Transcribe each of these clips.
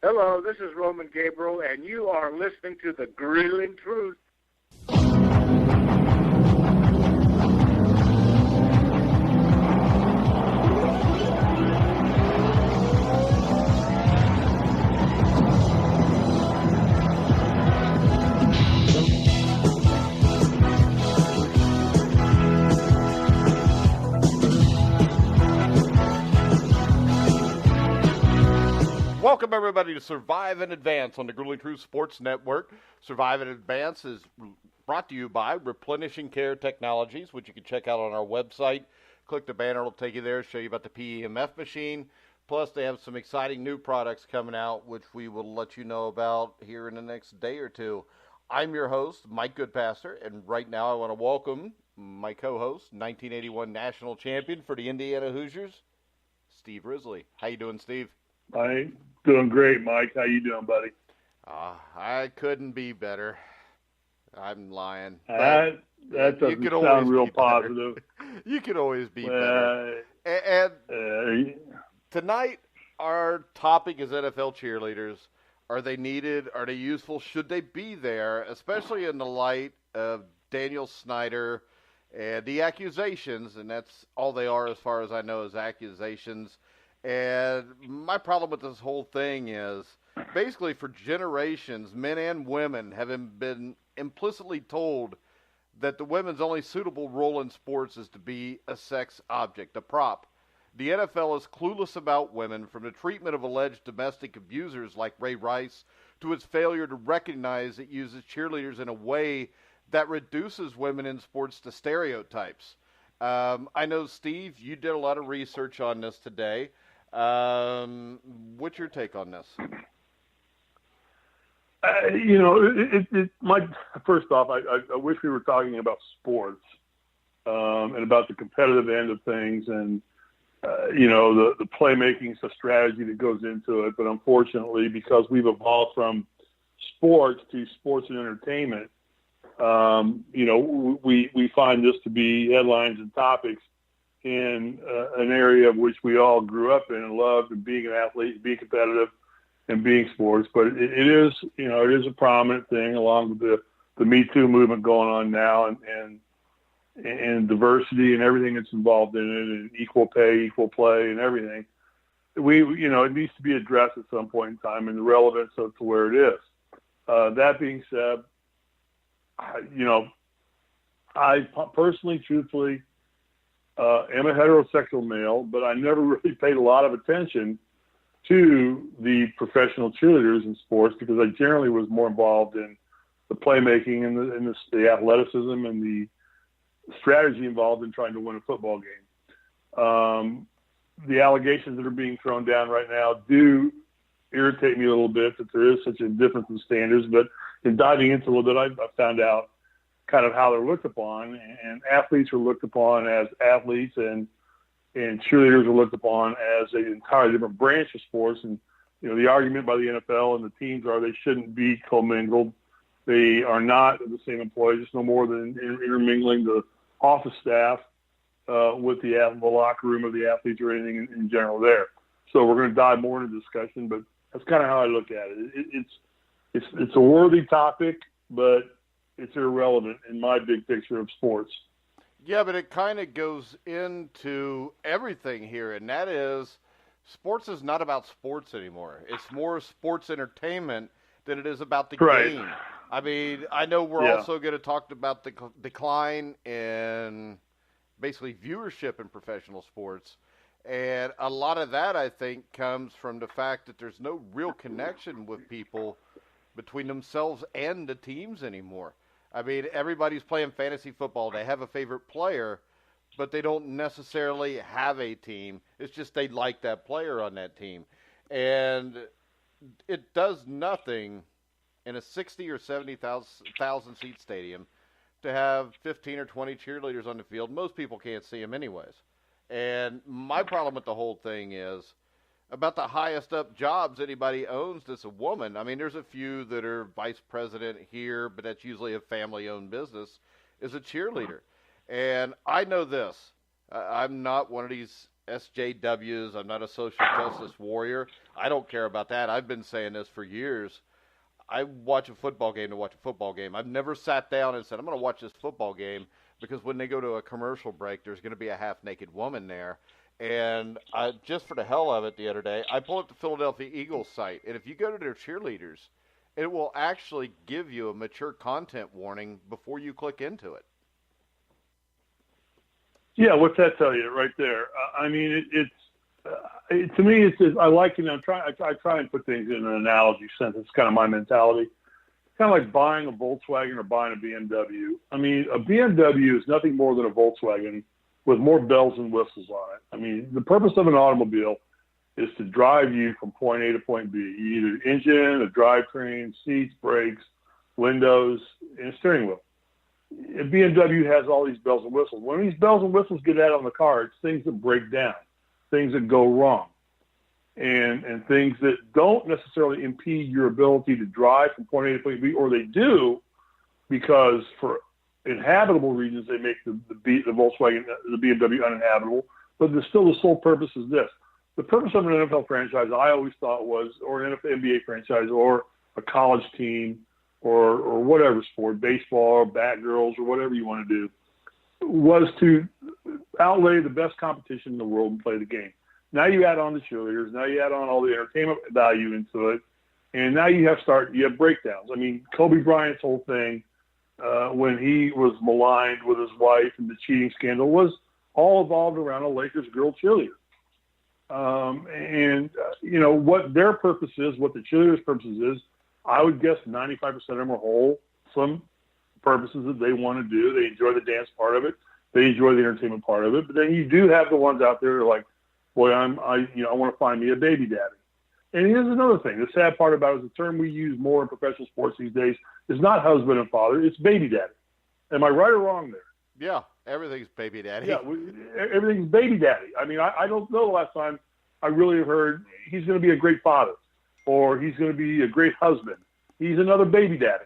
Hello, this is Roman Gabriel, and you are listening to The Grilling Truth. Welcome, everybody, to Survive and Advance on the Grueling Truth Sports Network. Survive and Advance is brought to you by Replenishing Care Technologies, which you can check out on our website. Click the banner, it'll take you there, show you about the PEMF machine. Plus, they have some exciting new products coming out, which we will let you know about here in the next day or two. I'm your host, Mike Goodpaster, and right now I want to welcome my co-host, 1981 national champion for the Indiana Hoosiers, Steve Risley. How you doing, Steve? I'm doing great, Mike. How you doing, buddy? I couldn't be better. I'm lying. That doesn't sound real positive. You can always be better. And tonight, our topic is NFL cheerleaders. Are they needed? Are they useful? Should they be there? Especially in the light of Daniel Snyder and the accusations, and that's all they are as far as I know is accusations. And my problem with this whole thing is basically for generations, men and women have been implicitly told that the women's only suitable role in sports is to be a sex object, a prop. The NFL is clueless about women, from the treatment of alleged domestic abusers like Ray Rice to its failure to recognize it uses cheerleaders in a way that reduces women in sports to stereotypes. I know, Steve, you did a lot of research on this today. What's your take on this? First off, I wish we were talking about sports and about the competitive end of things, and the playmaking, the strategy that goes into it. But unfortunately, because we've evolved from sports to sports and entertainment, we find this to be headlines and topics in an area of which we all grew up in and loved, and being an athlete, being competitive, and being sports. But it is a prominent thing, along with the Me Too movement going on now, and diversity and everything that's involved in it, and equal pay, equal play, and everything. It needs to be addressed at some point in time, and the relevance of to where it is. That being said, I personally, truthfully, am a heterosexual male, but I never really paid a lot of attention to the professional cheerleaders in sports, because I generally was more involved in the playmaking and the athleticism and the strategy involved in trying to win a football game. The allegations that are being thrown down right now do irritate me a little bit, that there is such a difference in standards. But in diving into a little bit, I found out kind of how they're looked upon, and athletes are looked upon as athletes, and cheerleaders are looked upon as an entirely different branch of sports. And, the argument by the NFL and the teams are they shouldn't be commingled. They are not the same employees. It's no more than intermingling the office staff with the locker room of the athletes or anything in general there. So we're going to dive more into discussion, but that's kind of how I look at it. It's a worthy topic, but it's irrelevant in my big picture of sports. Yeah, but it kind of goes into everything here, and that is sports is not about sports anymore. It's more sports entertainment than it is about the game. I mean, I know we're also going to talk about the decline in basically viewership in professional sports, and a lot of that, I think, comes from the fact that there's no real connection with people between themselves and the teams anymore. I mean, everybody's playing fantasy football. They have a favorite player, but they don't necessarily have a team. It's just they like that player on that team. And it does nothing in a 60 or 70,000 seat stadium to have 15 or 20 cheerleaders on the field. Most people can't see them anyways. And my problem with the whole thing is about the highest up jobs anybody owns that's a woman. I mean, there's a few that are vice president here, but that's usually a family-owned business, is a cheerleader. And I know this. I'm not one of these SJWs. I'm not a social justice warrior. I don't care about that. I've been saying this for years. I watch a football game to watch a football game. I've never sat down and said, I'm going to watch this football game because when they go to a commercial break, there's going to be a half-naked woman there. And just for the hell of it the other day, I pulled up the Philadelphia Eagles site, and if you go to their cheerleaders, it will actually give you a mature content warning before you click into it. Yeah, what's that tell you right there? I mean, to me, it's just, I like it. I try and put things in an analogy sense. It's kind of my mentality. It's kind of like buying a Volkswagen or buying a BMW. I mean, a BMW is nothing more than a Volkswagen with more bells and whistles on it. I mean, the purpose of an automobile is to drive you from point A to point B. You need an engine, a drivetrain, seats, brakes, windows, and a steering wheel. A BMW has all these bells and whistles. When these bells and whistles get out on the car, it's things that break down, things that go wrong, and things that don't necessarily impede your ability to drive from point A to point B, or they do because for inhabitable regions they make the Volkswagen, the BMW uninhabitable, but still the sole purpose is this. The purpose of an NFL franchise, I always thought was, or an NBA franchise, or a college team, or whatever sport, baseball, or Batgirls, or whatever you want to do, was to outlay the best competition in the world and play the game. Now you add on the cheerleaders, now you add on all the entertainment value into it, and now you have breakdowns. I mean, Kobe Bryant's whole thing, when he was maligned with his wife and the cheating scandal, was all evolved around a Lakers girl cheerleader. You know, what their purpose is, what the cheerleaders' purpose is, I would guess 95% of them are wholesome purposes that they want to do. They enjoy the dance part of it. They enjoy the entertainment part of it. But then you do have the ones out there that are like, boy, I want to find me a baby daddy. And here's another thing. The sad part about it is the term we use more in professional sports these days is not husband and father. It's baby daddy. Am I right or wrong there? Yeah, everything's baby daddy. Yeah, everything's baby daddy. I mean, I don't know the last time I really have heard he's going to be a great father or he's going to be a great husband. He's another baby daddy.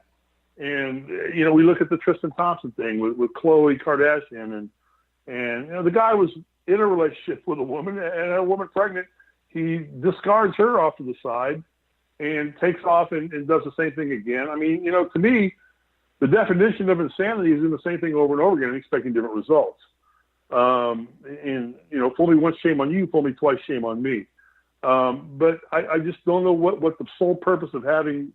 And, you know, we look at the Tristan Thompson thing with Khloe Kardashian, and you know, the guy was in a relationship with a woman, and a woman pregnant. He discards her off to the side and takes off and does the same thing again. I mean, you know, to me, the definition of insanity is doing the same thing over and over again and expecting different results. And, you know, fool me once, shame on you. Fool me twice, shame on me. But I just don't know what the sole purpose of having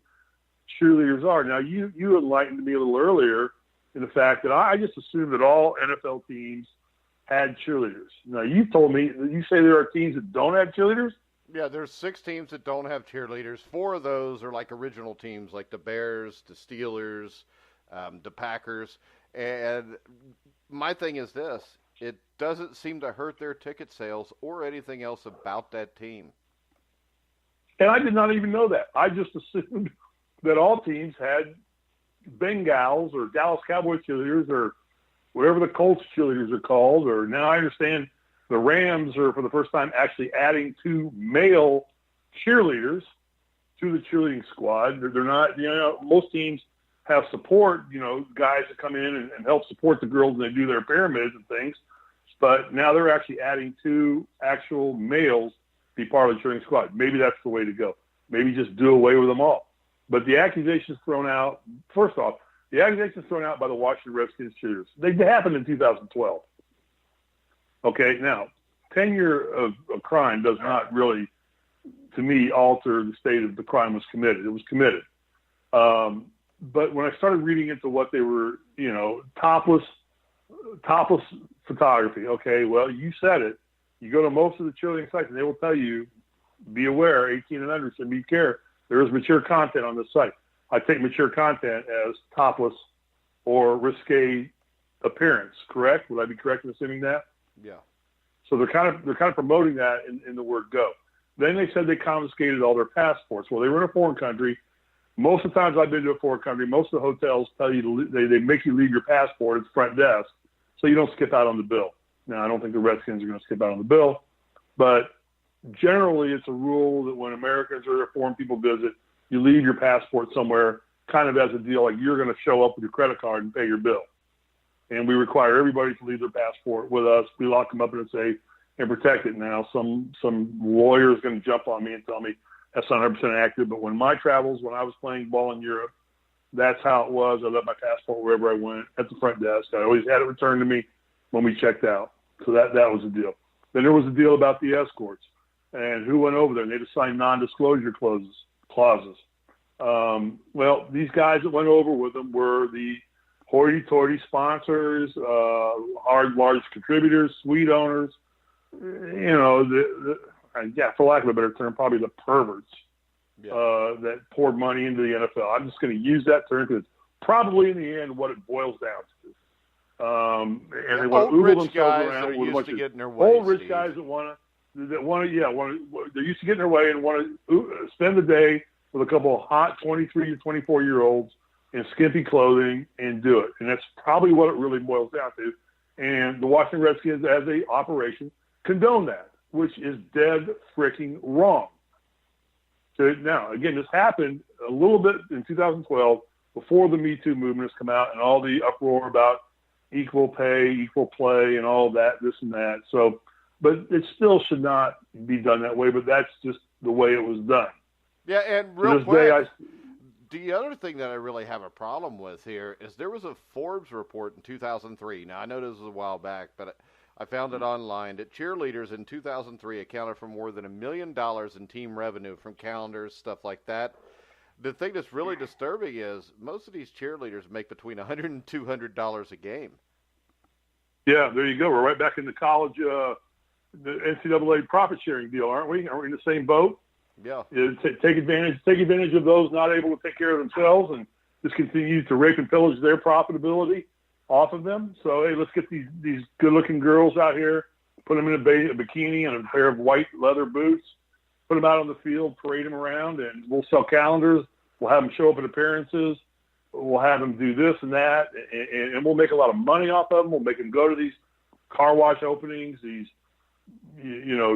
cheerleaders are. Now, you enlightened me a little earlier in the fact that I just assumed that all NFL teams had cheerleaders. Now, you told me, you say there are teams that don't have cheerleaders? Yeah, there's 6 teams that don't have cheerleaders. 4 of those are like original teams, like the Bears, the Steelers, the Packers. And my thing is this. It doesn't seem to hurt their ticket sales or anything else about that team. And I did not even know that. I just assumed that all teams had Bengals or Dallas Cowboys cheerleaders or whatever the Colts cheerleaders are called. Or now I understand the Rams are for the first time actually adding 2 male cheerleaders to the cheerleading squad. They're not, you know, most teams have support, you know, guys that come in and help support the girls and they do their pyramids and things. But now they're actually adding 2 actual males to be part of the cheerleading squad. Maybe that's the way to go. Maybe just do away with them all. But the accusations thrown out, first off, the accusations thrown out by the Washington Redskins cheerleaders, they happened in 2012. Okay, now, tenure of a crime does not really, to me, alter the state of the crime was committed. It was committed. But when I started reading into what they were, you know, topless photography, okay, well, you said it. You go to most of the cheerleading sites and they will tell you, be aware, 18 and under, so be care. There is mature content on the site. I take mature content as topless or risque appearance, correct? Would I be correct in assuming that? Yeah. So they're kind of promoting that in the word go. Then they said they confiscated all their passports. Well, they were in a foreign country. Most of the times I've been to a foreign country, most of the hotels tell you they make you leave your passport at the front desk so you don't skip out on the bill. Now, I don't think the Redskins are going to skip out on the bill, but generally it's a rule that when Americans or foreign people visit, you leave your passport somewhere kind of as a deal, like you're going to show up with your credit card and pay your bill. And we require everybody to leave their passport with us. We lock them up and say, and protect it. Now, some lawyer is going to jump on me and tell me that's not 100% accurate. But when my travels, when I was playing ball in Europe, that's how it was. I left my passport wherever I went at the front desk. I always had it returned to me when we checked out. So that was the deal. Then there was a deal about the escorts and who went over there. And they had to sign non-disclosure clauses. Well, these guys that went over with them were the hoity-toity sponsors, large contributors, suite owners, for lack of a better term, probably the perverts that poured money into the NFL. I'm just going to use that term because it's probably in the end what it boils down to. And they want to oogle themselves around with a bunch of old rich guys that want to, they're used to getting their way and want to spend the day with a couple of hot 23 to 24-year-olds in skimpy clothing and do it. And that's probably what it really boils down to. And the Washington Redskins, as a operation, condone that, which is dead freaking wrong. So now, again, this happened a little bit in 2012 before the Me Too movement has come out and all the uproar about equal pay, equal play, and all that, this and that. So, but it still should not be done that way, but that's just the way it was done. Yeah, and real quick, the other thing that I really have a problem with here is there was a Forbes report in 2003. Now, I know this was a while back, but I found it online that cheerleaders in 2003 accounted for more than $1 million in team revenue from calendars, stuff like that. The thing that's really disturbing is most of these cheerleaders make between $100 and $200 a game. Yeah, there you go. We're right back in the college, the NCAA profit sharing deal, aren't we? Aren't we in the same boat? Yeah. Take advantage of those not able to take care of themselves and just continue to rape and pillage their profitability off of them. So, hey, let's get these good-looking girls out here, put them in a bikini and a pair of white leather boots, put them out on the field, parade them around, and we'll sell calendars. We'll have them show up at appearances. We'll have them do this and that, and we'll make a lot of money off of them. We'll make them go to these car wash openings, these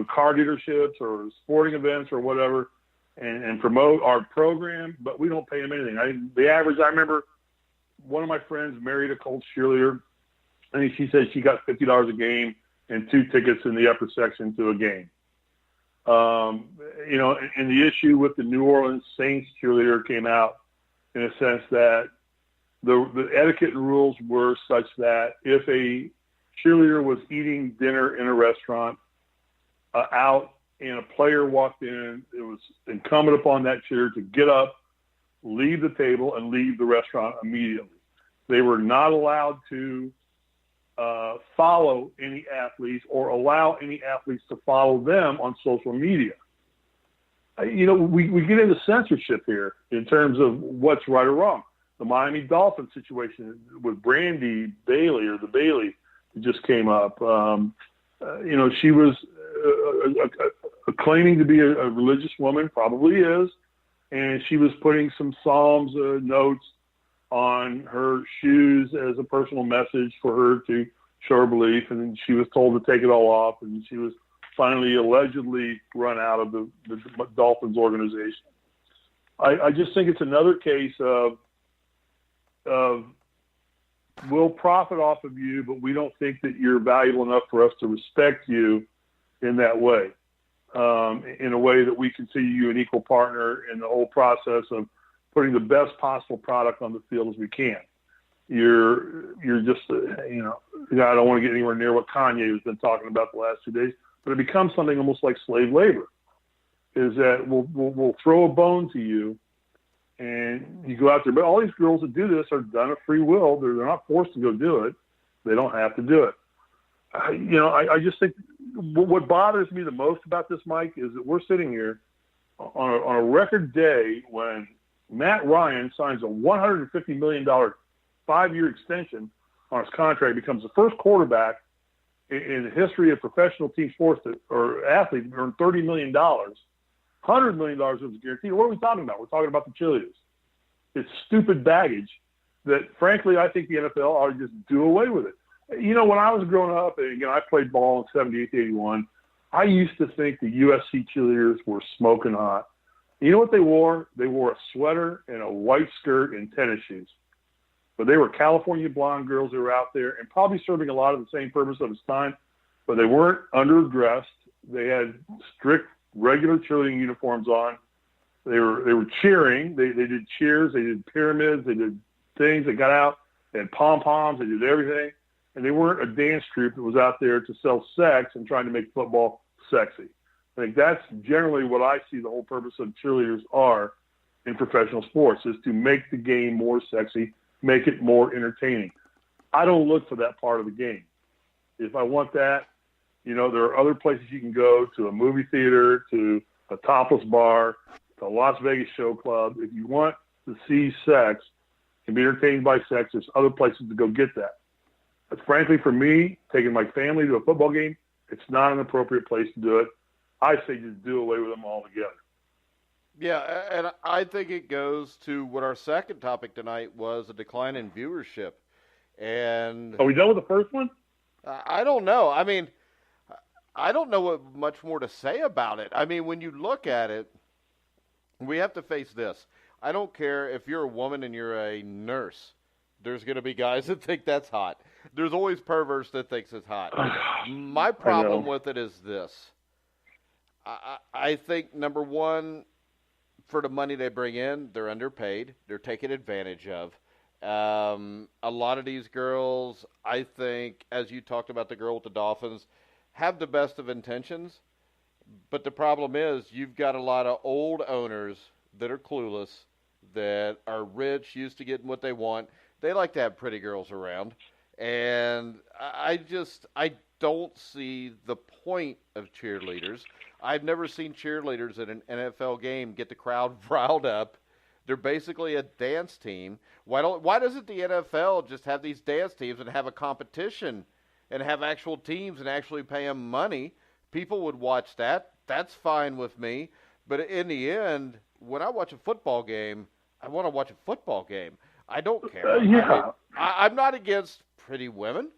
car dealerships or sporting events or whatever, and promote our program, but we don't pay them anything. I remember one of my friends married a Colts cheerleader. I think she said she got $50 a game and 2 tickets in the upper section to a game. And the issue with the New Orleans Saints cheerleader came out in a sense that the etiquette and rules were such that if a cheerleader was eating dinner in a restaurant out and a player walked in, it was incumbent upon that cheerleader to get up, leave the table, and leave the restaurant immediately. They were not allowed to follow any athletes or allow any athletes to follow them on social media. We get into censorship here in terms of what's right or wrong. The Miami Dolphins situation with Brandy Bailey or the Bailey just came up. She was claiming to be a religious woman, probably is, and she was putting some Psalms notes on her shoes as a personal message for her to show her belief, and she was told to take it all off, and she was finally allegedly run out of the Dolphins organization. I just think it's another case of we'll profit off of you, but we don't think that you're valuable enough for us to respect you in that way, in a way that we consider you an equal partner in the whole process of putting the best possible product on the field as we can. You're just, I don't want to get anywhere near what Kanye has been talking about the last 2 days, but it becomes something almost like slave labor, is that we'll throw a bone to you and you go out there. But all these girls that do this are done of free will. They're not forced to go do it. They don't have to do it. I just think what bothers me the most about this, Mike, is that we're sitting here on a record day when Matt Ryan signs a $150 million 5-year extension on his contract, becomes the first quarterback in the history of professional team sports or athletes to earn $30 million. $100 million was guaranteed. What are we talking about? We're talking about the cheerleaders. It's stupid baggage that, frankly, I think the NFL ought to just do away with it. When I was growing up, and I played ball in 78 to 81, I used to think the USC cheerleaders were smoking hot. You know what they wore? They wore a sweater and a white skirt and tennis shoes. But they were California blonde girls that were out there and probably serving a lot of the same purpose of its time. but they weren't underdressed. They had strict regular cheerleading uniforms on. They were cheering. They did cheers. They did pyramids. They did things. They got out. They had pom-poms. They did everything. And they weren't a dance troupe that was out there to sell sex and trying to make football sexy. I think that's generally what I see the whole purpose of cheerleaders are in professional sports, is to make the game more sexy, make it more entertaining. I don't look for that part of the game. If I want that, there are other places you can go, to a movie theater, to a topless bar, to a Las Vegas show club. If you want to see sex and be entertained by sex, there's other places to go get that. But frankly, for me, taking my family to a football game, it's not an appropriate place to do it. I say just do away with them altogether. Yeah, and I think it goes to what our second topic tonight was, a decline in viewership. And are we done with the first one? I don't know. I mean, I don't know what much more to say about it. I mean, when you look at it, we have to face this. I don't care if you're a woman and you're a nurse. There's going to be guys that think that's hot. There's always perverts that thinks it's hot. My problem with it is this. I think, number one, for the money they bring in, they're underpaid. They're taken advantage of. A lot of these girls, I think, as you talked about the girl with the Dolphins, have the best of intentions. But the problem is you've got a lot of old owners that are clueless, that are rich, used to getting what they want. They like to have pretty girls around. And I don't see the point of cheerleaders. I've never seen cheerleaders at an NFL game get the crowd riled up. They're basically a dance team. Why doesn't the NFL just have these dance teams and have a competition and have actual teams and actually pay them money? People would watch that. That's fine with me. But in the end, when I watch a football game, I want to watch a football game. I don't care. Yeah. I'm not against pretty women,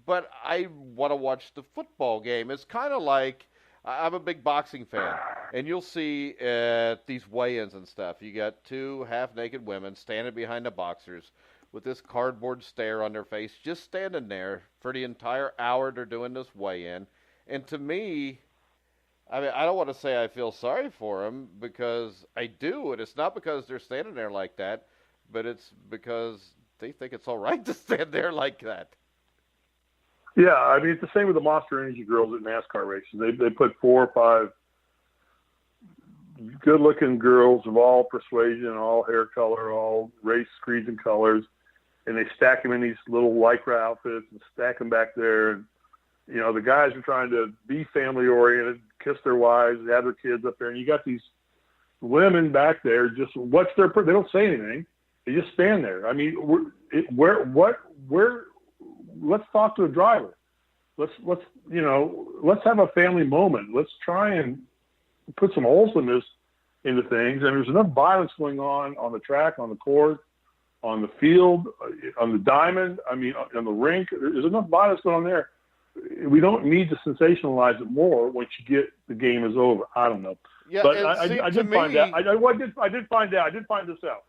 but I want to watch the football game. It's kind of like, I'm a big boxing fan, and you'll see at these weigh-ins and stuff, you got two half-naked women standing behind the boxers with this cardboard stare on their face, just standing there for the entire hour they're doing this weigh-in. And to me, I mean, I don't want to say I feel sorry for them, because I do, and it's not because they're standing there like that, but it's because they think it's all right to stand there like that. Yeah, I mean, it's the same with the Monster Energy girls at NASCAR races. They put 4 or 5 good-looking girls of all persuasion, all hair color, all race, creeds, and colors, and they stack them in these little Lycra outfits and stack them back there. And, the guys are trying to be family-oriented, kiss their wives, have their kids up there, and you got these women back there just they don't say anything. They just stand there. I mean, let's talk to a driver. Let's have a family moment. Let's try and put some wholesomeness into things. And there's enough violence going on the track, on the court, on the field, on the diamond. I mean, on the rink. There's enough violence going on there. We don't need to sensationalize it more once you get the game is over. I don't know. Yeah, but I did find that. I did find out. I did find this out.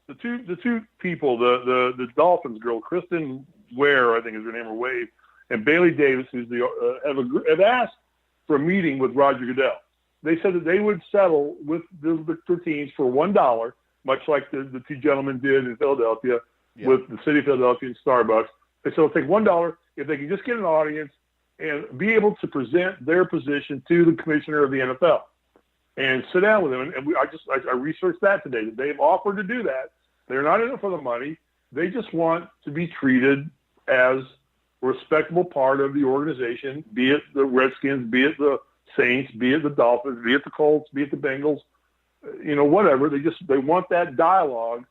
The two people, the Dolphins girl, Kristen Ware, I think is her name, or Wave, and Bailey Davis, who's have asked for a meeting with Roger Goodell. They said that they would settle with their teams for $1, much like the two gentlemen did in Philadelphia with the city of Philadelphia and Starbucks. They said it'll take $1 if they can just get an audience and be able to present their position to the commissioner of the NFL and sit down with them. And I researched that today. That they've offered to do that. They're not in it for the money. They just want to be treated as a respectable part of the organization, be it the Redskins, be it the Saints, be it the Dolphins, be it the Colts, be it the Bengals, whatever. They want that dialogue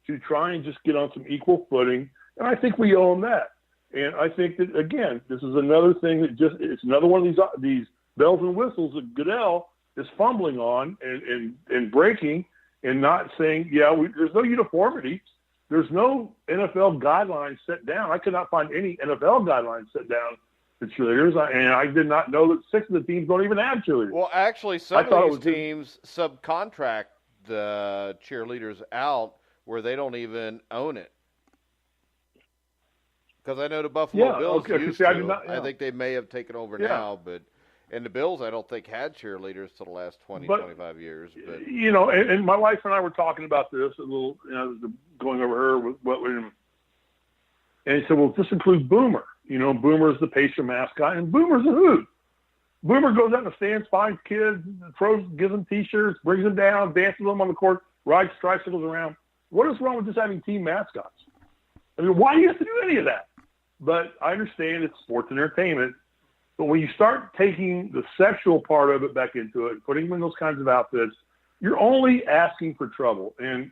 to try and just get on some equal footing. And I think we owe them that. And I think that, again, this is another thing it's another one of these bells and whistles that Goodell is fumbling on and breaking and not saying, there's no uniformity. There's no NFL guidelines set down. I could not find any NFL guidelines set down for cheerleaders, and I did not know that 6 of the teams don't even have cheerleaders. Well, actually, some of these teams subcontract the cheerleaders out where they don't even own it. Because I know the Buffalo Bills used to. I yeah. think they may have taken over now, but and the Bills I don't think had cheerleaders till the last 25 years. But and my wife and I were talking about this a little, going over her with and he said, well, this includes Boomer. Boomer's the Pacer mascot, and Boomer's a hoot. Boomer goes out in the stands, finds kids, gives them T-shirts, brings them down, dances them on the court, rides tricycles around. What is wrong with just having team mascots? I mean, why do you have to do any of that? But I understand it's sports entertainment. But when you start taking the sexual part of it back into it and putting them in those kinds of outfits, you're only asking for trouble. And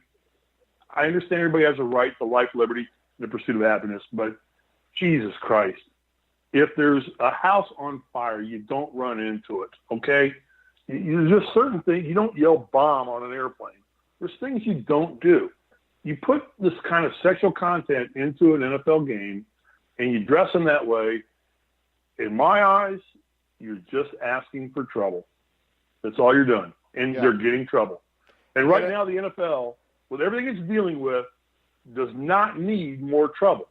I understand everybody has a right to life, liberty, and the pursuit of happiness. But Jesus Christ, if there's a house on fire, you don't run into it, okay? There's just certain things. You don't yell bomb on an airplane. There's things you don't do. You put this kind of sexual content into an NFL game and you dress them that way, in my eyes, you're just asking for trouble. That's all you're doing. And they're getting trouble. And right now, the NFL, with everything it's dealing with, does not need more trouble.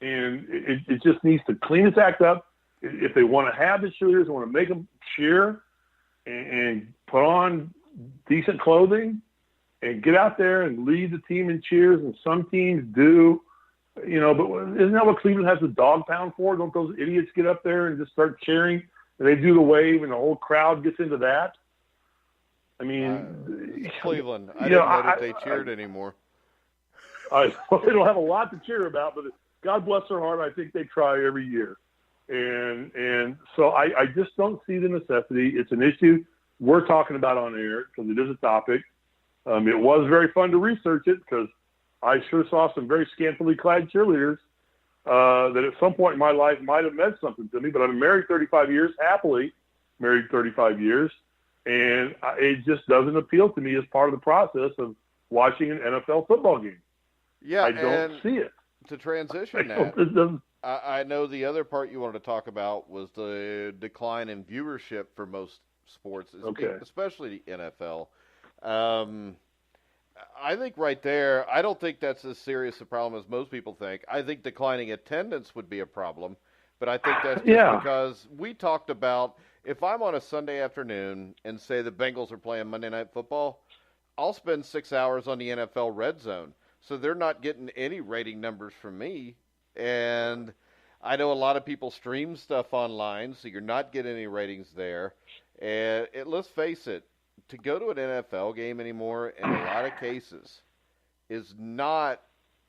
And it just needs to clean its act up. If they want to have the cheerleaders, they want to make them cheer and put on decent clothing and get out there and lead the team in cheers. And some teams do. But isn't that what Cleveland has the dog pound for? Don't those idiots get up there and just start cheering? And they do the wave, and the whole crowd gets into that. I mean, Cleveland. I didn't know that they cheered anymore. They don't have a lot to cheer about, but God bless their heart. I think they try every year, and so I just don't see the necessity. It's an issue we're talking about on air because it is a topic. It was very fun to research it because I sure saw some very scantily clad cheerleaders that at some point in my life might have meant something to me, but I've been married 35 years, happily married 35 years, and it just doesn't appeal to me as part of the process of watching an NFL football game. Yeah, I don't see it. To transition I know the other part you wanted to talk about was the decline in viewership for most sports, especially the NFL. I think right there, I don't think that's as serious a problem as most people think. I think declining attendance would be a problem, but I think that's just because we talked about if I'm on a Sunday afternoon and say the Bengals are playing Monday Night Football, I'll spend 6 hours on the NFL Red Zone. So they're not getting any rating numbers from me. And I know a lot of people stream stuff online, so you're not getting any ratings there. And let's face it, to go to an NFL game anymore, in a lot of cases, is not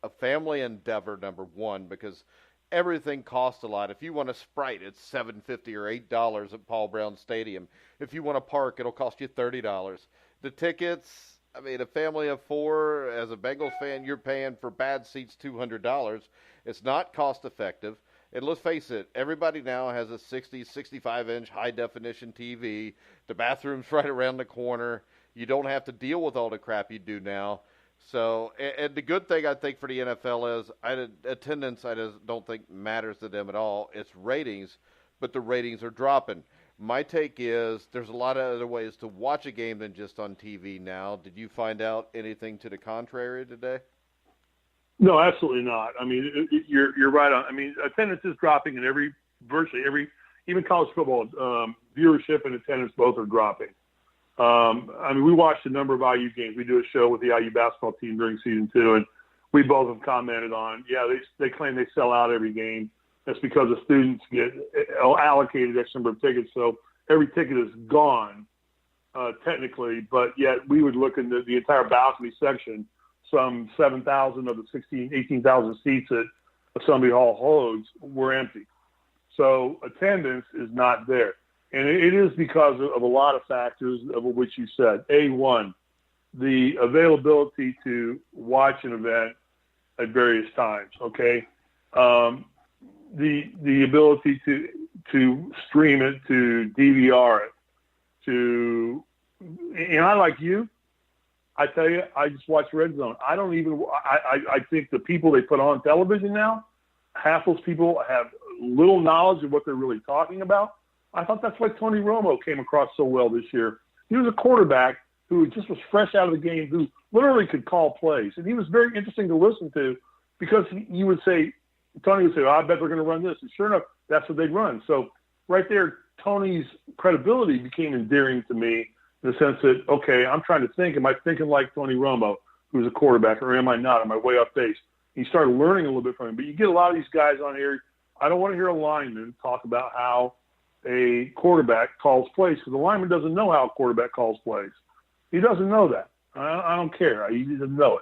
a family endeavor, number one, because everything costs a lot. If you want a Sprite, it's $7.50 or $8 at Paul Brown Stadium. If you want a park, it'll cost you $30. The tickets, I mean, a family of four, as a Bengals fan, you're paying for bad seats $200. It's not cost effective. And let's face it, everybody now has a 60, 65-inch high-definition TV. The bathroom's right around the corner. You don't have to deal with all the crap you do now. So, and the good thing I think for the NFL is attendance I just don't think matters to them at all. It's ratings, but the ratings are dropping. My take is there's a lot of other ways to watch a game than just on TV now. Did you find out anything to the contrary today? No, absolutely not. I mean, you're right on. I mean, attendance is dropping in virtually every, even college football, viewership and attendance both are dropping. I mean, we watched a number of IU games. We do a show with the IU basketball team during season 2, and we both have commented on, they claim they sell out every game. That's because the students get allocated X number of tickets, so every ticket is gone, technically, but yet we would look in the entire balcony section. Some 7,000 of the 18,000 seats that Assembly Hall holds were empty. So attendance is not there. And it is because of a lot of factors, of which you said. A1, the availability to watch an event at various times, okay? The ability to stream it, to DVR it, and I, like you, I tell you, I just watch Red Zone. I think the people they put on television now, half those people have little knowledge of what they're really talking about. I thought that's why Tony Romo came across so well this year. He was a quarterback who just was fresh out of the game, who literally could call plays. And he was very interesting to listen to because he would say, Tony would say, I bet they're going to run this. And sure enough, that's what they'd run. So right there, Tony's credibility became endearing to me in the sense that, okay, I'm trying to think, am I thinking like Tony Romo, who's a quarterback, or am I not? Am I way off base? And you started learning a little bit from him. But you get a lot of these guys on here. I don't want to hear a lineman talk about how a quarterback calls plays, because the lineman doesn't know how a quarterback calls plays. He doesn't know that. I don't care. He doesn't know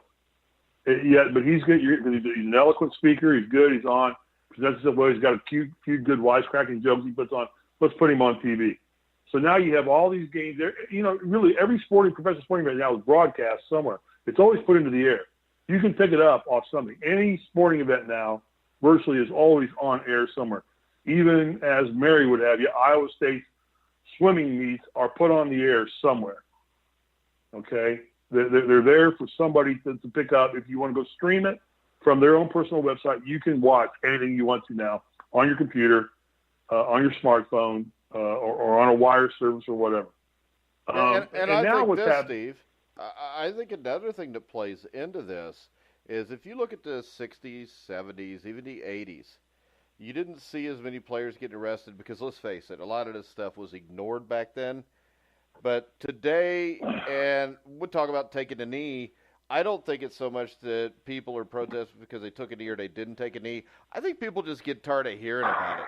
it. But he's good. He's an eloquent speaker. He's good. He's on. Presents himself well. He's got a few good wisecracking jokes he puts on. Let's put him on TV. So now you have all these games. Really every professional sporting event now is broadcast somewhere. It's always put into the air. You can pick it up off something. Any sporting event now virtually is always on air somewhere. Even as Mary would have you, Iowa State's swimming meets are put on the air somewhere. Okay? They're there for somebody to pick up. If you want to go stream it from their own personal website, you can watch anything you want to now on your computer, on your smartphone, or on a wire service or whatever. And I now think this, Steve, I think another thing that plays into this is if you look at the 60s, 70s, even the 80s, you didn't see as many players getting arrested because, let's face it, a lot of this stuff was ignored back then. But today, and we'll talk about taking a knee, I don't think it's so much that people are protesting because they took a knee or they didn't take a knee. I think people just get tired of hearing about it.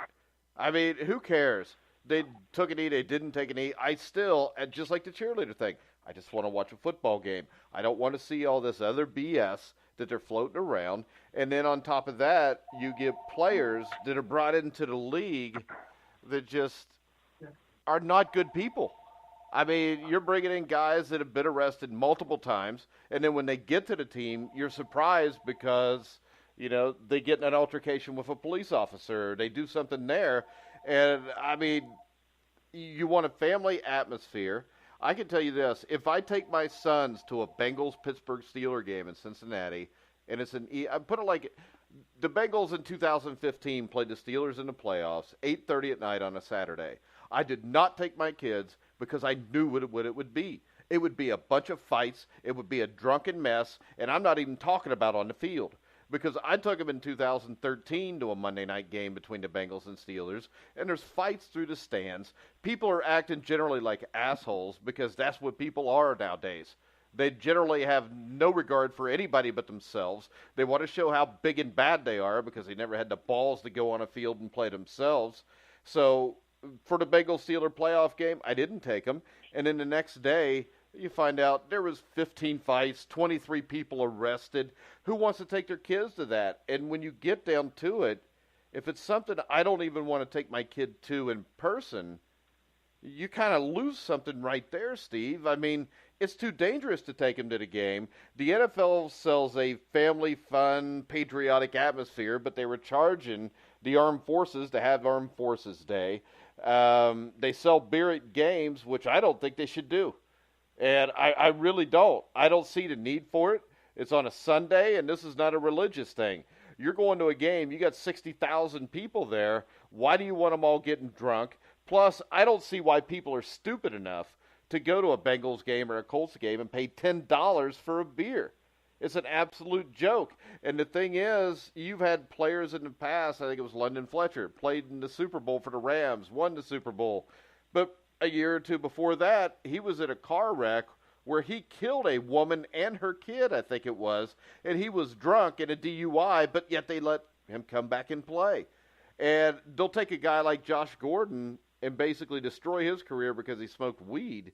I mean, who cares? They took a knee, they didn't take a knee. I still, just like the cheerleader thing, I just want to watch a football game. I don't want to see all this other BS that they're floating around. And then on top of that, you get players that are brought into the league that just are not good people. I mean, you're bringing in guys that have been arrested multiple times, and then when they get to the team, you're surprised because, they get in an altercation with a police officer. They do something there. And, I mean, you want a family atmosphere. I can tell you this. If I take my sons to a Bengals-Pittsburgh Steelers game in Cincinnati, and it's I put it like the Bengals in 2015 played the Steelers in the playoffs, 8:30 at night on a Saturday. I did not take my kids because I knew what it would be. It would be a bunch of fights. It would be a drunken mess, and I'm not even talking about on the field. Because I took them in 2013 to a Monday night game between the Bengals and Steelers, and there's fights through the stands. People are acting generally like assholes because that's what people are nowadays. They generally have no regard for anybody but themselves. They want to show how big and bad they are because they never had the balls to go on a field and play themselves. So for the Bengals-Steelers playoff game, I didn't take them. And then the next day, you find out there was 15 fights, 23 people arrested. Who wants to take their kids to that? And when you get down to it, if it's something I don't even want to take my kid to in person, you kind of lose something right there, Steve. I mean, it's too dangerous to take him to the game. The NFL sells a family, fun, patriotic atmosphere, but they were charging the armed forces to have Armed Forces Day. They sell beer at games, which I don't think they should do. And I really don't. I don't see the need for it. It's on a Sunday, and this is not a religious thing. You're going to a game, you got 60,000 people there. Why do you want them all getting drunk? Plus, I don't see why people are stupid enough to go to a Bengals game or a Colts game and pay $10 for a beer. It's an absolute joke. And the thing is, you've had players in the past, I think it was London Fletcher, played in the Super Bowl for the Rams, won the Super Bowl. But a year or two before that, he was in a car wreck where he killed a woman and her kid, I think it was, and he was drunk in a DUI, but yet they let him come back and play. And they'll take a guy like Josh Gordon and basically destroy his career because he smoked weed.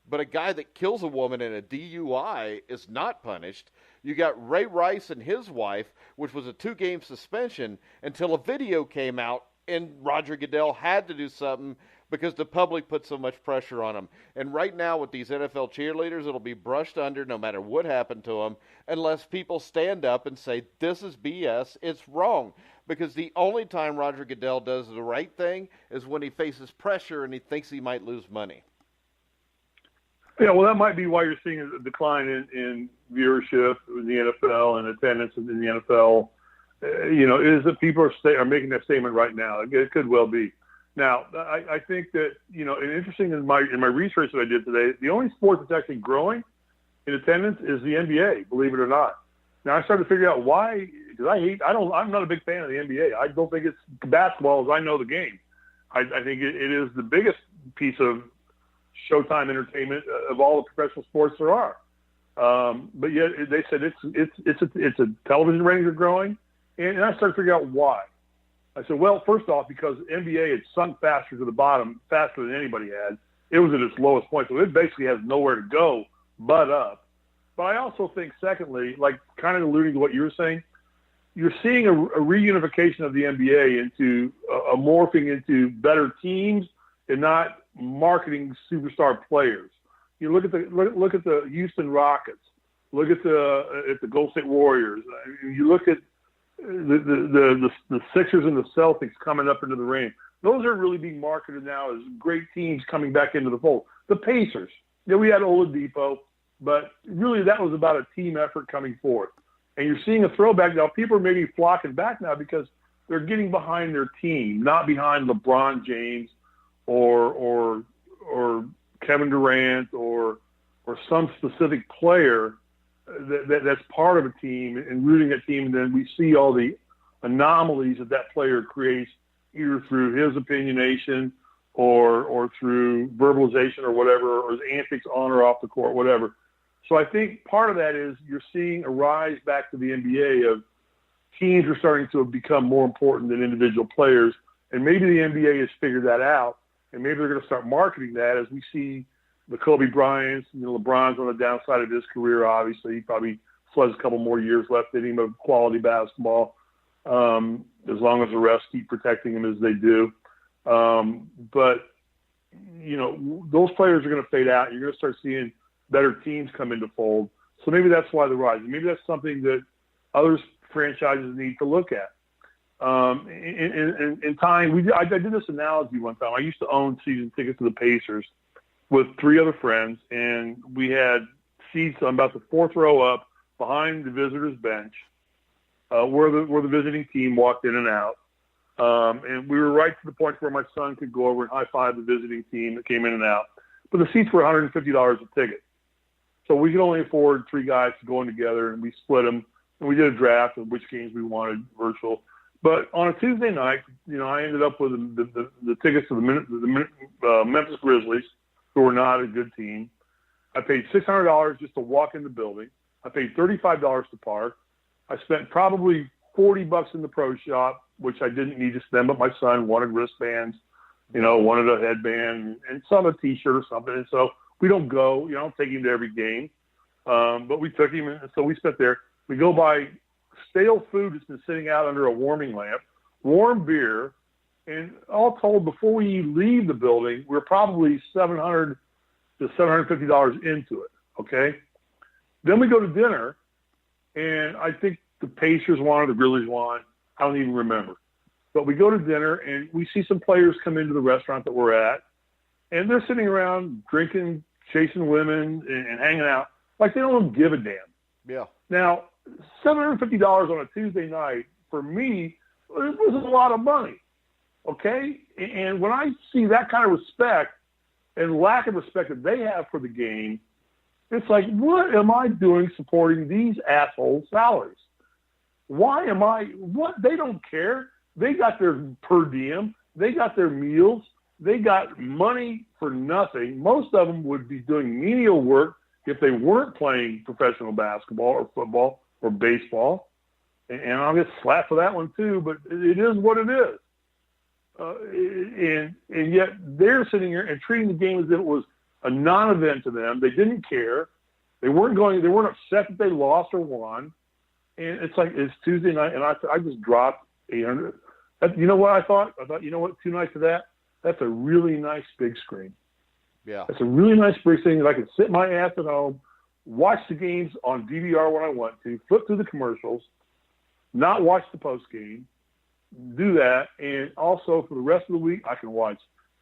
But a guy that kills a woman in a DUI is not punished. You got Ray Rice and his wife, which was a 2-game suspension until a video came out, and Roger Goodell had to do something because the public put so much pressure on him. And right now with these NFL cheerleaders, it'll be brushed under no matter what happened to them unless people stand up and say, this is BS, it's wrong. Because the only time Roger Goodell does the right thing is when he faces pressure and he thinks he might lose money. Yeah, well, that might be why you're seeing a decline in viewership in the NFL and attendance in the NFL. Is that people are making that statement right now. It could well be. Now, I think that, and interesting in my research that I did today, the only sport that's actually growing in attendance is the NBA, believe it or not. Now, I started to figure out why because I'm not a big fan of the NBA. I don't think it's basketball as I know the game. I think it is the biggest piece of Showtime entertainment of all the professional sports there are. But yet they said it's a television ratings are growing, and I started to figure out why. I said, well, first off, because NBA had sunk faster to the bottom, faster than anybody had. It was at its lowest point, so it basically has nowhere to go but up. But I also think, secondly, like kind of alluding to what you were saying, you're seeing a reunification of the NBA into a morphing into better teams and not marketing superstar players. You look at the Houston Rockets, look at the Golden State Warriors. You look at the Sixers and the Celtics coming up into the ring. Those are really being marketed now as great teams coming back into the fold. The Pacers, we had Oladipo, but really that was about a team effort coming forth. And you're seeing a throwback now. People are maybe flocking back now because they're getting behind their team, not behind LeBron James or Kevin Durant or some specific player that's part of a team and rooting that team. And then we see all the anomalies that player creates, either through his opinionation or through verbalization or whatever, or his antics on or off the court, whatever. So I think part of that is you're seeing a rise back to the NBA of teams are starting to become more important than individual players. And maybe the NBA has figured that out, and maybe they're going to start marketing that as we see the Kobe Bryants, LeBron's on the downside of his career, obviously. He probably still has a couple more years left in him of quality basketball, as long as the refs keep protecting him as they do. But, those players are going to fade out. You're going to start seeing better teams come into fold. So maybe that's why they're rising. Maybe that's something that other franchises need to look at. In time, I did this analogy one time. I used to own season tickets to the Pacers with 3 other friends, and we had seats on about the 4th row up behind the visitors' bench, where the visiting team walked in and out. And we were right to the point where my son could go over and high-five the visiting team that came in and out. But the seats were $150 a ticket. So we could only afford 3 guys to go in together, and we split them. And we did a draft of which games we wanted virtual. But on a Tuesday night, I ended up with the tickets to the Memphis Grizzlies, who were not a good team. I paid $600 just to walk in the building. I paid $35 to park. I spent probably $40 in the pro shop, which I didn't need to spend, but my son wanted wristbands, wanted a headband and some a T-shirt or something. And so we don't go, I don't take him to every game, but we took him, and so we sat there. We go by stale food that's been sitting out under a warming lamp, warm beer, and all told, before we leave the building, we're probably $700 to $750 into it, okay? Then we go to dinner, and I think the Pacers won or the Grizzlies won. I don't even remember. But we go to dinner, and we see some players come into the restaurant that we're at, and they're sitting around drinking, chasing women, and hanging out like they don't give a damn. Yeah. Now, $750 on a Tuesday night, for me, it was a lot of money, okay? And when I see that kind of respect and lack of respect that they have for the game, it's like, what am I doing supporting these assholes' salaries? Why am I – what? They don't care. They got their per diem. They got their meals. They got money for nothing. Most of them would be doing menial work if they weren't playing professional basketball or football or baseball. And I'll get slapped for that one too, but it is what it is. And yet they're sitting here and treating the game as if it was a non-event to them. They didn't care. They weren't upset that they lost or won. And it's like, it's Tuesday night, and I just dropped $800. You know what I thought? I thought, you know what, 2 nights of that? That's a really nice big screen. Yeah. That's a really nice big screen that I can sit my ass at home, watch the games on DVR when I want to, flip through the commercials, not watch the post game, do that, and also for the rest of the week, I can watch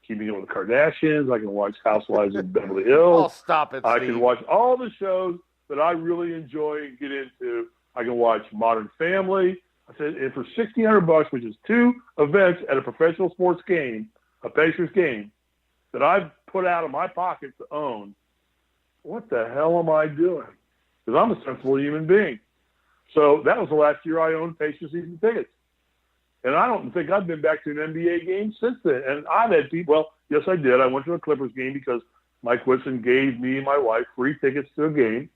Keeping Up with the Kardashians, I can watch Housewives of Beverly Hills. Oh, stop it, I Steve. can watch all the shows that I really enjoy and get into. I can watch Modern Family. I said, and for $1,600, which is 2 events at a professional sports game, a Pacers game, that I've put out of my pocket to own, what the hell am I doing? Because I'm a sensible human being. So that was the last year I owned Pacer season tickets. And I don't think I've been back to an NBA game since then. And I've had people, well, yes, I did. I went to a Clippers game because Mike Whitson gave me and my wife free tickets to a game,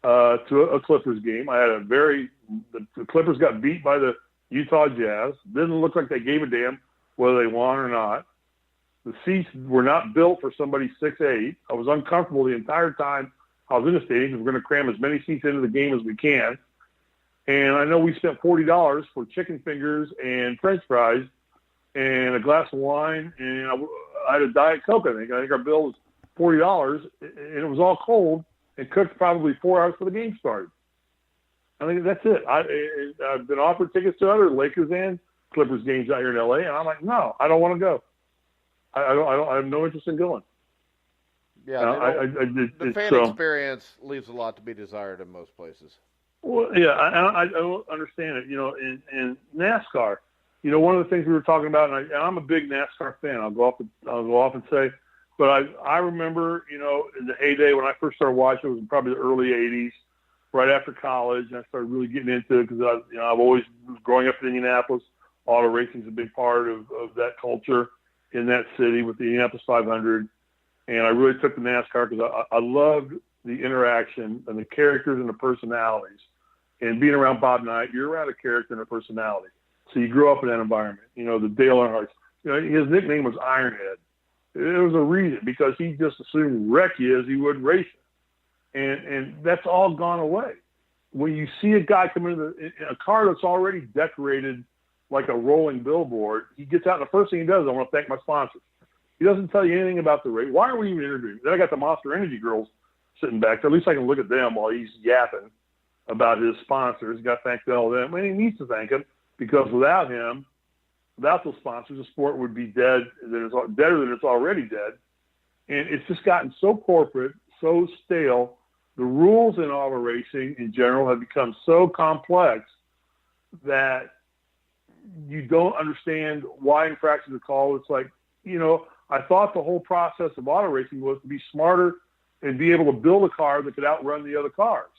to a Clippers game. I had the Clippers got beat by the Utah Jazz. Didn't look like they gave a damn whether they won or not. The seats were not built for somebody 6'8". I was uncomfortable the entire time I was in the stadium because we're going to cram as many seats into the game as we can. And I know we spent $40 for chicken fingers and French fries and a glass of wine, and I had a Diet Coke, I think. I think our bill was $40, and it was all cold and cooked probably 4 hours before the game started. I think that's it. I've been offered tickets to other Lakers and Clippers games out here in L.A., and I'm like, no, I don't want to go. I have no interest in going. Yeah, the fan experience leaves a lot to be desired in most places. Well, yeah, I don't understand it. In NASCAR, one of the things we were talking about, and I'm a big NASCAR fan. I'll go off and say, but I remember, in the heyday when I first started watching, it was probably the early '80s, right after college, and I started really getting into it because I've always, growing up in Indianapolis, auto racing is a big part of that culture in that city with the Indianapolis 500, and I really took to NASCAR because I loved the interaction and the characters and the personalities. And being around Bob Knight, you're around a character and a personality. So you grew up in that environment. The Dale Earnhardt. His nickname was Ironhead. It was a reason because he just assumed wreck you as he would race you. And that's all gone away. When you see a guy come in a car that's already decorated like a rolling billboard, he gets out and the first thing he does is, I want to thank my sponsors. He doesn't tell you anything about the race. Why are we even interviewing? Then I got the Monster Energy girls sitting back there. At least I can look at them while he's yapping about his sponsors. He's got to thank all of them. And he needs to thank them because without him, without those sponsors, the sport would be deader than it's already dead. And it's just gotten so corporate, so stale. The rules in auto racing in general have become so complex that you don't understand why infractions are called. It's like, I thought the whole process of auto racing was to be smarter and be able to build a car that could outrun the other cars.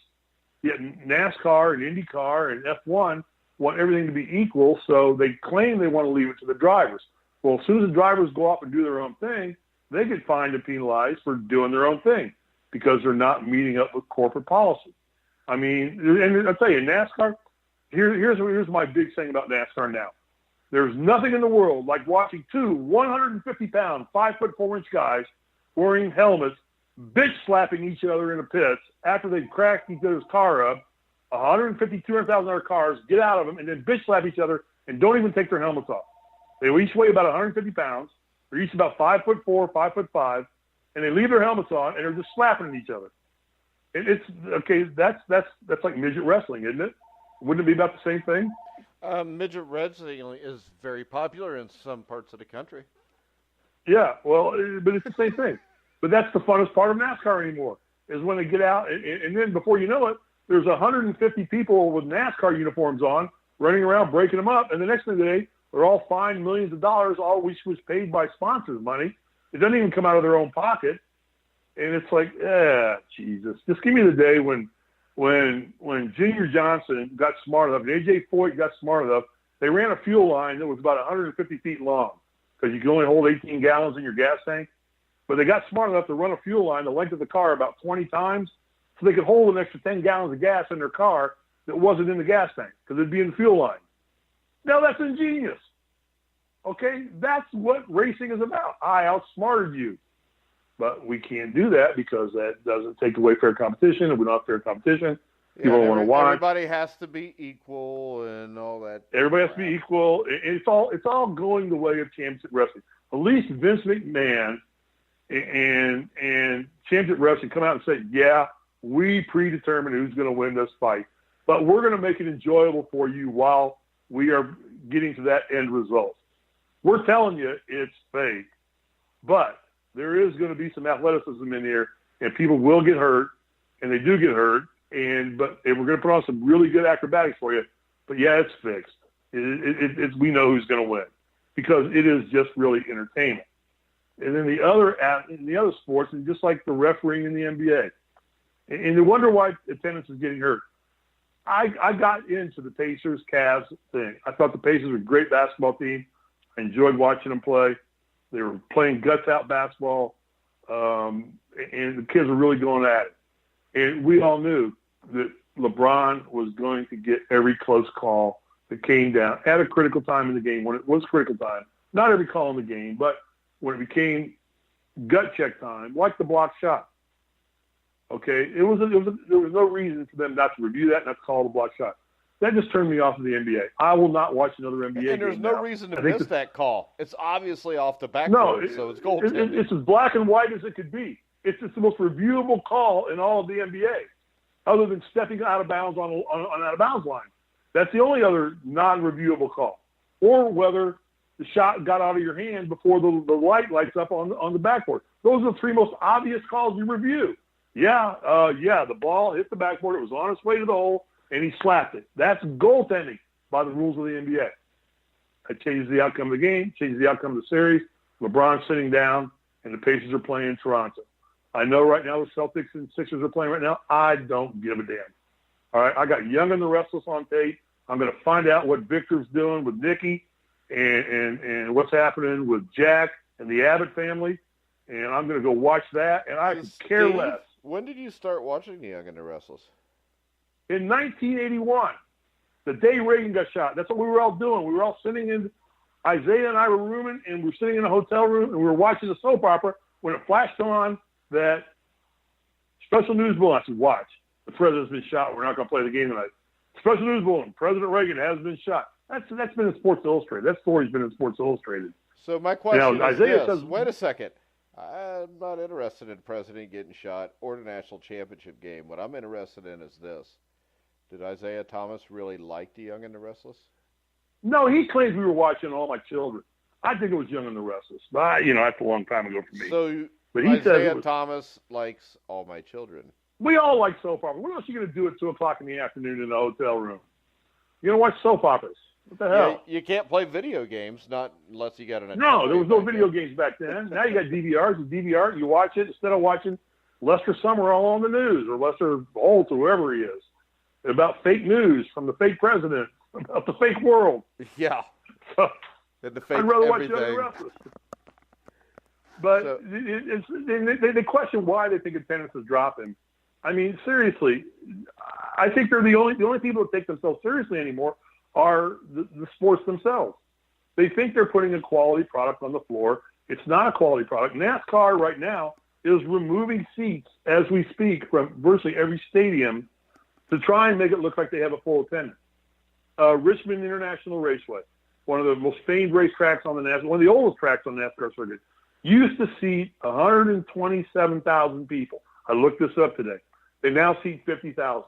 Yet NASCAR and IndyCar and F1 want everything to be equal, so they claim they want to leave it to the drivers. Well, as soon as the drivers go off and do their own thing, they get fined and penalized for doing their own thing because they're not meeting up with corporate policy. I mean, and I'll tell you, NASCAR, here's my big thing about NASCAR now. There's nothing in the world like watching two 150-pound, 5'4" guys wearing helmets bitch slapping each other in the pits after they've cracked each other's car up, 150, $200,000 cars, get out of them, and then bitch slap each other and don't even take their helmets off. They each weigh about 150 pounds. They're each about 5'4", 5'5", and they leave their helmets on and they're just slapping at each other. It's okay. That's like midget wrestling, isn't it? Wouldn't it be about the same thing? Midget wrestling is very popular in some parts of the country. Yeah, well, but it's the same thing. But that's the funnest part of NASCAR anymore, is when they get out, and then before you know it, there's 150 people with NASCAR uniforms on, running around, breaking them up, and the next thing they're all fined millions of dollars, all which was paid by sponsors' money. It doesn't even come out of their own pocket. And it's like, Jesus. Just give me the day when Junior Johnson got smart enough, and A.J. Foyt got smart enough, they ran a fuel line that was about 150 feet long because you can only hold 18 gallons in your gas tank. But they got smart enough to run a fuel line the length of the car about 20 times so they could hold an extra 10 gallons of gas in their car that wasn't in the gas tank because it'd be in the fuel line. Now, that's ingenious. Okay? That's what racing is about. I outsmarted you. But we can't do that because that doesn't take away fair competition. If we don't have fair competition, people don't want to watch. Everybody has to be equal and all that. Everybody has to be equal. It's all going the way of championship wrestling. At least Vince McMahon and Championship Wrestling come out and say, yeah, we predetermine who's going to win this fight, but we're going to make it enjoyable for you while we are getting to that end result. We're telling you it's fake, but there is going to be some athleticism in here, and people will get hurt, and they do get hurt, but we're going to put on some really good acrobatics for you. But yeah, it's fixed. We know who's going to win because it is just really entertainment. And then in the other sports, and just like the refereeing in the NBA, and you wonder why attendance is getting hurt. I got into the Pacers-Cavs thing. I thought the Pacers were a great basketball team. I enjoyed watching them play. They were playing guts-out basketball, and the kids were really going at it. And we all knew that LeBron was going to get every close call that came down at a critical time in the game, when it was critical time. Not every call in the game, but when it became gut check time, like the block shot. Okay, there was no reason for them not to review that, not to call the block shot. That just turned me off of the NBA. I will not watch another NBA game. And there's no reason to miss that call. It's obviously off the backboard, so it's goaltending. It's as black and white as it could be. It's just the most reviewable call in all of the NBA, other than stepping out of bounds on an out-of-bounds line. That's the only other non-reviewable call. Or whether the shot got out of your hand before the light lights up on the backboard. Those are the three most obvious calls you review. The ball hit the backboard. It was on its way to the hole, and he slapped it. That's goaltending by the rules of the NBA. It changes the outcome of the game, changes the outcome of the series. LeBron's sitting down, and the Pacers are playing in Toronto. I know right now the Celtics and Sixers are playing right now. I don't give a damn. All right, I got Young and the Restless on tape. I'm going to find out what Victor's doing with Nikki and what's happening with Jack and the Abbott family, and I'm going to go watch that, and I could care less. When did you start watching The Young and the Restless? In 1981, the day Reagan got shot. That's what we were all doing. We were all sitting in, Isaiah and I were rooming, and we were sitting in a hotel room, and we were watching a soap opera when it flashed on that special news bulletin. I said, watch, the president's been shot. We're not going to play the game tonight. Special news bulletin, President Reagan has been shot. That's been in Sports Illustrated. That story's been in Sports Illustrated. So my question is Isaiah this. says, wait a second. I'm not interested in the president getting shot or the national championship game. What I'm interested in is this. Did Isaiah Thomas really like The Young and the Restless? No, he claims we were watching All My Children. I think it was Young and the Restless. But, that's a long time ago for me. But Isaiah Thomas likes All My Children. We all like soap operas. What else are you going to do at 2 o'clock in the afternoon in the hotel room? You're going to watch soap operas. What the hell? You can't play video games, not unless you got an... No, there was no video games back then. Now you got DVRs. With DVR, you watch it instead of watching Lester Summerall on the news or Lester Holt or whoever he is, about fake news from the fake president, about the fake world. Yeah. So, and the fake I'd rather everything. watch Young and Restless. But they question why they think attendance is dropping. I mean, seriously, I think they're the only people that take themselves seriously anymore are the sports themselves. They think they're putting a quality product on the floor. It's not a quality product. NASCAR right now is removing seats as we speak from virtually every stadium to try and make it look like they have a full attendance. Richmond International Raceway, one of the most famed racetracks on the NASCAR, one of the oldest tracks on the NASCAR circuit, used to seat 127,000 people. I looked this up today. They now seat 50,000.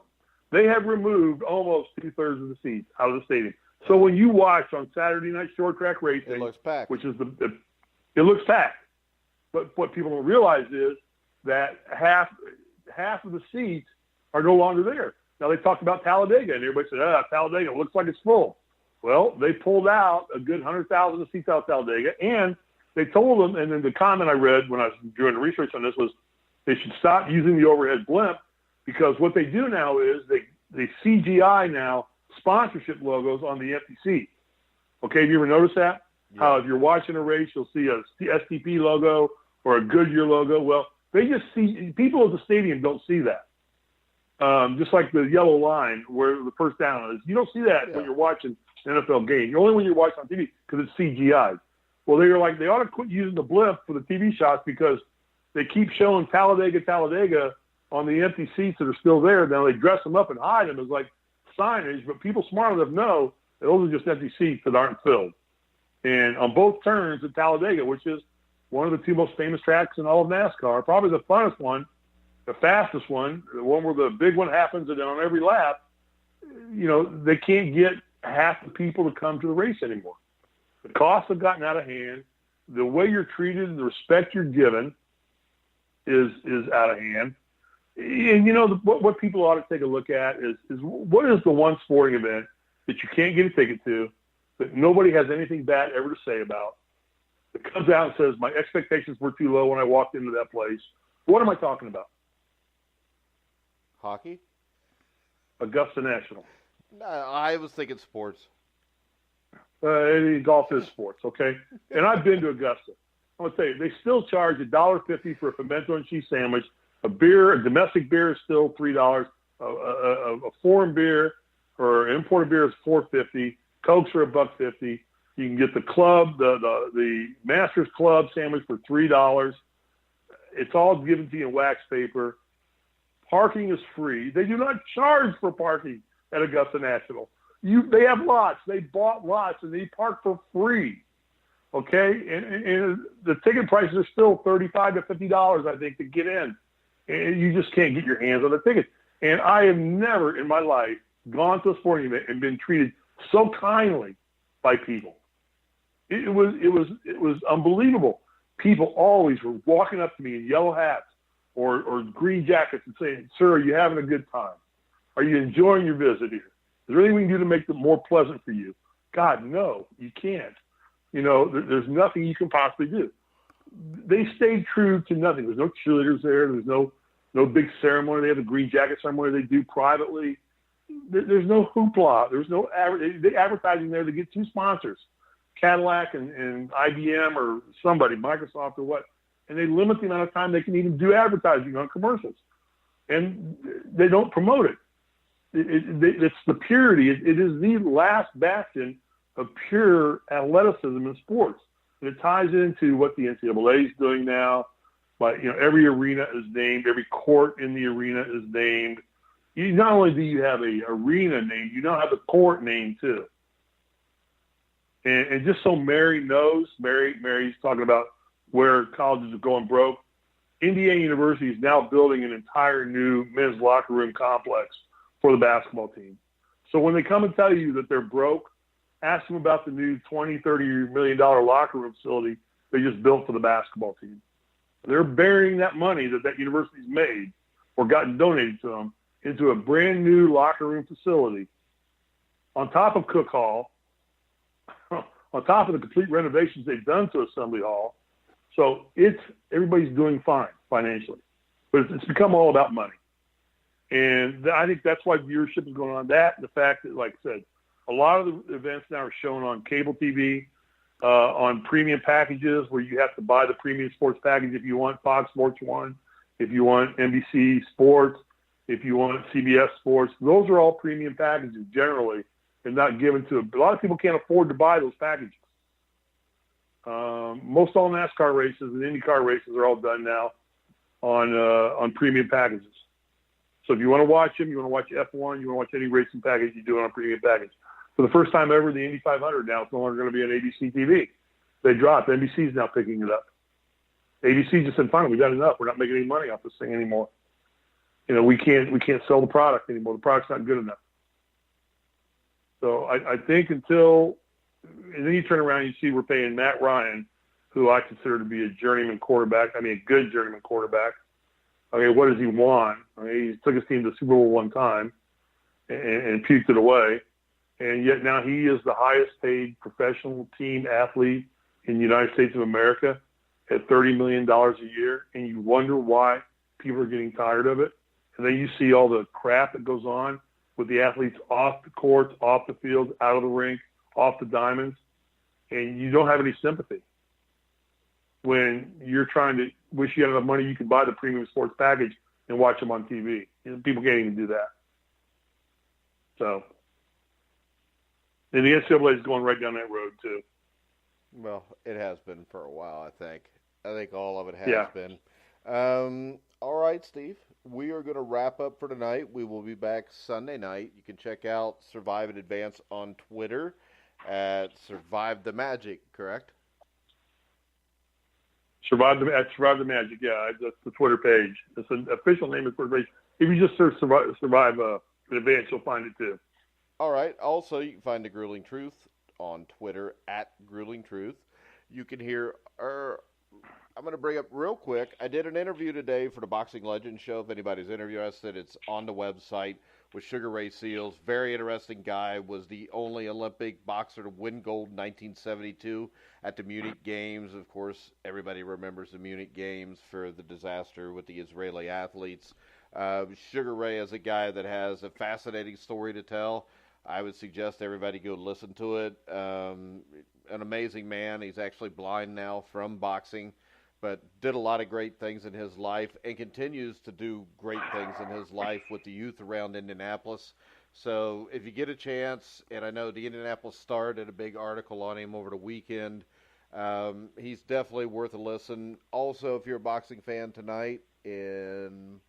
They have removed almost 2/3 of the seats out of the stadium. So when you watch on Saturday night short track racing, it looks packed. It looks packed. But what people don't realize is that half of the seats are no longer there. Now they talked about Talladega, and everybody said, Talladega looks like it's full. Well, they pulled out a good 100,000 seats out of Talladega, and they told them, and then the comment I read when I was doing the research on this was they should stop using the overhead blimp, because what they do now is they CGI now sponsorship logos on the empty seats. Okay, have you ever noticed that? Yeah. How if you're watching a race, you'll see a STP logo or a Goodyear logo. Well, they just see, people at the stadium don't see that. Just like the yellow line where the first down is. You don't see that when you're watching an NFL game. Only when you're watching on TV because it's CGI. Well, they ought to quit using the blimp for the TV shots because they keep showing Talladega on the empty seats that are still there. Now they dress them up and hide them as like signage, but people smart enough know that those are just empty seats that aren't filled. And on both turns at Talladega, which is one of the two most famous tracks in all of NASCAR, probably the funnest one, the fastest one, the one where the big one happens and then on every lap, they can't get half the people to come to the race anymore. The costs have gotten out of hand. The way you're treated, the respect you're given is out of hand. And, what people ought to take a look at is what is the one sporting event that you can't get a ticket to, that nobody has anything bad ever to say about, that comes out and says, my expectations were too low when I walked into that place. What am I talking about? Hockey? Augusta National. I was thinking sports. Golf is sports, okay? And I've been to Augusta. I'm gonna tell you, they still charge $1.50 for a pimento and cheese sandwich. A domestic beer is still $3. A foreign beer or imported beer is $4.50. Cokes are $1.50. You can get the club, the Masters Club sandwich for $3. It's all given to you in wax paper. Parking is free. They do not charge for parking at Augusta National. They have lots. They bought lots and they park for free. Okay, and the ticket prices are still $35 to $50, I think, to get in, and you just can't get your hands on the tickets. And I have never in my life gone to a sporting event and been treated so kindly by people. It was unbelievable. People always were walking up to me in yellow hats or green jackets and saying, "Sir, are you having a good time? Are you enjoying your visit here? Is there anything we can do to make it more pleasant for you?" God, no, you can't. There's nothing you can possibly do. They stayed true to nothing. There's no cheerleaders there. There's no big ceremony. They have a green jacket ceremony they do privately. There's no hoopla. There's no advertising there to get two sponsors, Cadillac and IBM or somebody, Microsoft or what. And they limit the amount of time they can even do advertising on commercials. And they don't promote it. It's the purity. It is the last bastion of pure athleticism in sports. And it ties into what the NCAA is doing now. But every arena is named, every court in the arena is named. Not only do you have a arena name, you now have the court name too. And just so Mary knows, Mary's talking about where colleges are going broke. Indiana University is now building an entire new men's locker room complex for the basketball team. So when they come and tell you that they're broke, ask them about the new $20, $30 million locker room facility they just built for the basketball team. They're burying that money that university's made or gotten donated to them into a brand new locker room facility on top of Cook Hall, on top of the complete renovations they've done to Assembly Hall. So everybody's doing fine financially, but it's become all about money. And I think that's why viewership is going on. That and the fact that, like I said, a lot of the events now are shown on cable TV, on premium packages where you have to buy the premium sports package if you want Fox Sports 1, if you want NBC Sports, if you want CBS Sports. Those are all premium packages generally and not given to a lot of people can't afford to buy those packages. Most all NASCAR races and IndyCar races are all done now on premium packages. So if you want to watch them, you want to watch F1, you want to watch any racing package, you do it on a premium package. For the first time ever, the Indy 500 now it's no longer going to be on ABC TV. They dropped. NBC's now picking it up. ABC just said, "Fine, we got enough. We're not making any money off this thing anymore. We can't sell the product anymore. The product's not good enough." So I think and then you turn around and you see we're paying Matt Ryan, who I consider to be a journeyman quarterback. I mean, a good journeyman quarterback. Okay, what does he want? He took his team to the Super Bowl one time and puked it away. And yet now he is the highest paid professional team athlete in the United States of America at $30 million a year. And you wonder why people are getting tired of it. And then you see all the crap that goes on with the athletes off the courts, off the field, out of the rink, off the diamonds. And you don't have any sympathy when you're trying to wish you had enough money you could buy the premium sports package and watch them on TV. People can't even do that. So, and the NCAA is going right down that road too. Well, it has been for a while, I think. I think all of it has been. All right, Steve. We are going to wrap up for tonight. We will be back Sunday night. You can check out Survive in Advance on Twitter at Survive the Magic, correct? Survive the Magic, yeah. That's the Twitter page. It's an official name of the Twitter page. If you just search Survive in Advance, you'll find it too. All right. Also, you can find The Grueling Truth on Twitter at Grueling Truth. You can hear I'm going to bring up real quick. I did an interview today for the Boxing Legends show. If anybody's interested, it's on the website with Sugar Ray Seals. Very interesting guy. Was the only Olympic boxer to win gold in 1972 at the Munich Games. Of course, everybody remembers the Munich Games for the disaster with the Israeli athletes. Sugar Ray is a guy that has a fascinating story to tell. I would suggest everybody go listen to it. An amazing man. He's actually blind now from boxing, but did a lot of great things in his life and continues to do great things in his life with the youth around Indianapolis. So if you get a chance, and I know the Indianapolis Star did a big article on him over the weekend, he's definitely worth a listen. Also, if you're a boxing fan tonight, in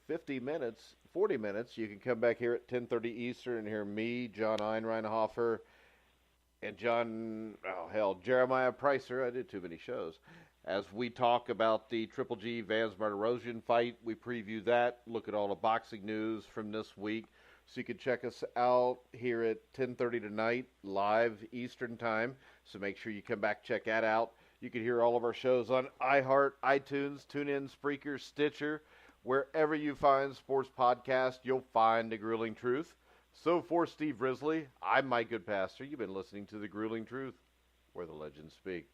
40 minutes, you can come back here at 10:30 Eastern and hear me, John Einreinhofer, and Jeremiah Pricer. I did too many shows. As we talk about the Triple G Vance Martirosyan fight, we preview that, look at all the boxing news from this week. So you can check us out here at 10:30 tonight, live Eastern time. So make sure you come back, check that out. You can hear all of our shows on iHeart, iTunes, TuneIn, Spreaker, Stitcher. Wherever you find sports podcast, you'll find The Grueling Truth. So for Steve Risley, I'm Mike Goodpaster. You've been listening to The Grueling Truth, where the legends speak.